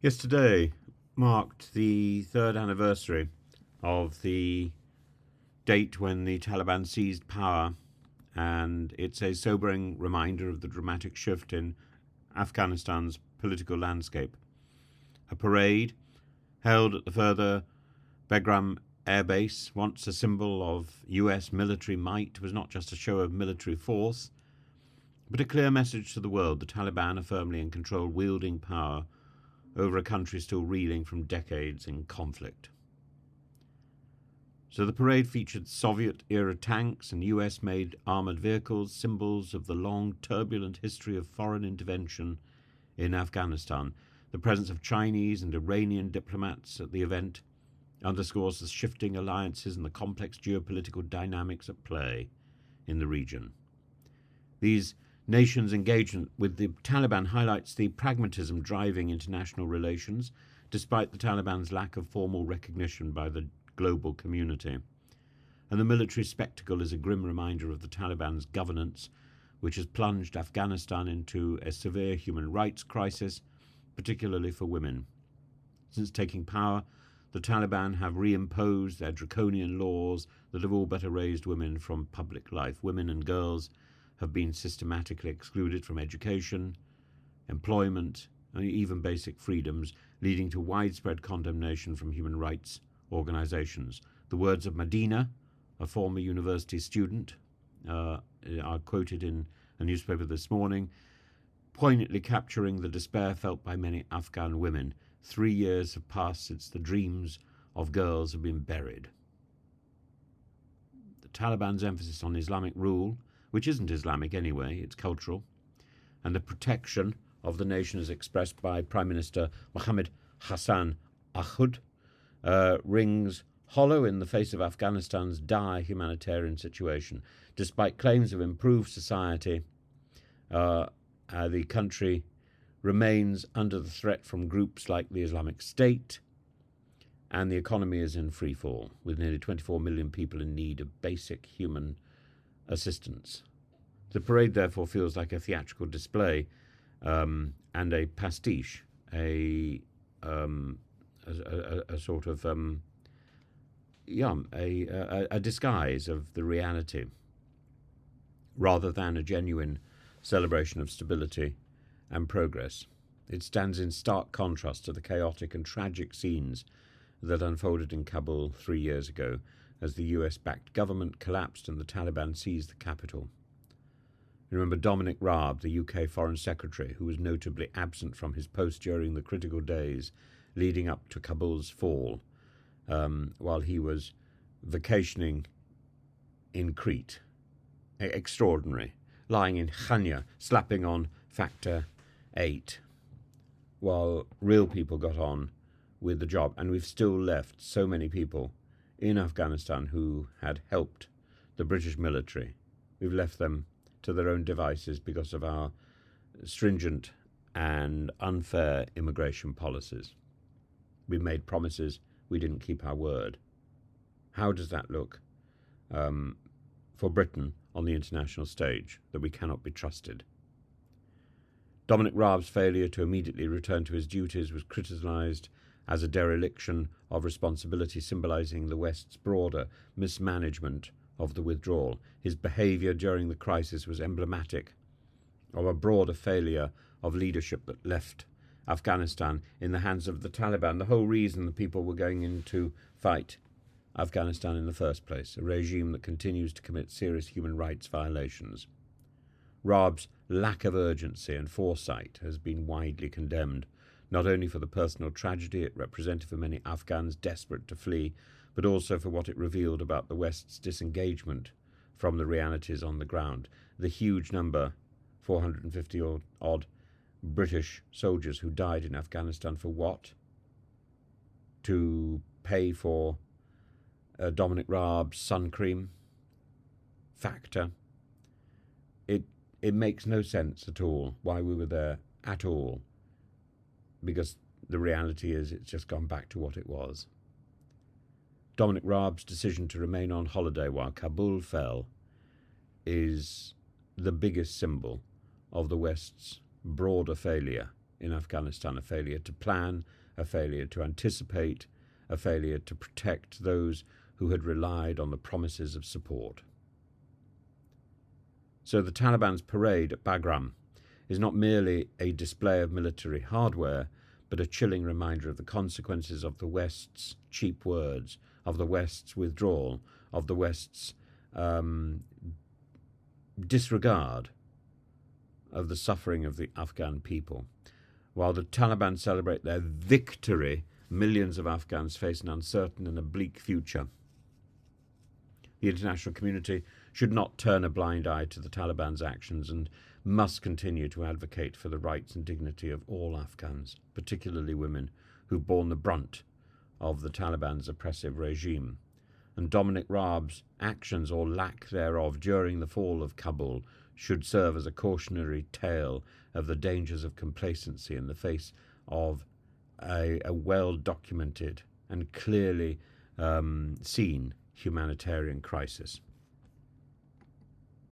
Yesterday marked the third anniversary of the date when the Taliban seized power, and it's a sobering reminder of the dramatic shift in Afghanistan's political landscape. A parade held at the further Bagram Air Base, once a symbol of US military might, was not just a show of military force, but a clear message to the world. The Taliban are firmly in control, wielding power over a country still reeling from decades in conflict. So the parade featured Soviet-era tanks and US-made armoured vehicles, symbols of the long, turbulent history of foreign intervention in Afghanistan. The presence of Chinese and Iranian diplomats at the event underscores the shifting alliances and the complex geopolitical dynamics at play in the region. These nations' engagement with the Taliban highlights the pragmatism driving international relations, despite the Taliban's lack of formal recognition by the global community. And the military spectacle is a grim reminder of the Taliban's governance, which has plunged Afghanistan into a severe human rights crisis, particularly for women. Since taking power, the Taliban have reimposed their draconian laws that have all but erased women from public life. Women and girls have been systematically excluded from education, employment, and even basic freedoms, leading to widespread condemnation from human rights organizations. The words of Medina, a former university student, are quoted in a newspaper this morning, poignantly capturing the despair felt by many Afghan women. 3 years have passed since the dreams of girls have been buried. The Taliban's emphasis on Islamic rule, which isn't Islamic anyway, it's cultural, and the protection of the nation as expressed by Prime Minister Mohammed Hassan Ahud, rings hollow in the face of Afghanistan's dire humanitarian situation. Despite claims of improved society, the country remains under the threat from groups like the Islamic State, and the economy is in free fall, with nearly 24 million people in need of basic human assistance. The parade therefore feels like a theatrical display and a pastiche, a sort of a disguise of the reality, rather than a genuine celebration of stability and progress. It stands in stark contrast to the chaotic and tragic scenes that unfolded in Kabul 3 years ago, as the US-backed government collapsed and the Taliban seized the capital. Remember Dominic Raab, the UK Foreign Secretary, who was notably absent from his post during the critical days leading up to Kabul's fall, while he was vacationing in Crete. Extraordinary. Lying in Hania, slapping on factor 8, while real people got on with the job. And we've still left so many people in Afghanistan who had helped the British military. We've left them to their own devices because of our stringent and unfair immigration policies. We made promises, we didn't keep our word. How does that look for Britain on the international stage, that we cannot be trusted? Dominic Raab's failure to immediately return to his duties was criticised as a dereliction of responsibility, symbolising the West's broader mismanagement of the withdrawal. His behaviour during the crisis was emblematic of a broader failure of leadership that left Afghanistan in the hands of the Taliban, the whole reason the people were going in to fight Afghanistan in the first place, a regime that continues to commit serious human rights violations. Raab's lack of urgency and foresight has been widely condemned, not only for the personal tragedy it represented for many Afghans desperate to flee, but also for what it revealed about the West's disengagement from the realities on the ground. The huge number, 450-odd British soldiers who died in Afghanistan for what? To pay for Dominic Raab's sun cream factor. It makes no sense at all why we were there at all, because the reality is it's just gone back to what it was. Dominic Raab's decision to remain on holiday while Kabul fell is the biggest symbol of the West's broader failure in Afghanistan, a failure to plan, a failure to anticipate, a failure to protect those who had relied on the promises of support. So the Taliban's parade at Bagram is not merely a display of military hardware, but a chilling reminder of the consequences of the West's cheap words, of the West's withdrawal, of the West's disregard of the suffering of the Afghan people. While the Taliban celebrate their victory, millions of Afghans face an uncertain and a bleak future. The international community should not turn a blind eye to the Taliban's actions and must continue to advocate for the rights and dignity of all Afghans, particularly women, who've borne the brunt of the Taliban's oppressive regime. And Dominic Raab's actions, or lack thereof, during the fall of Kabul should serve as a cautionary tale of the dangers of complacency in the face of a well-documented and clearly seen humanitarian crisis.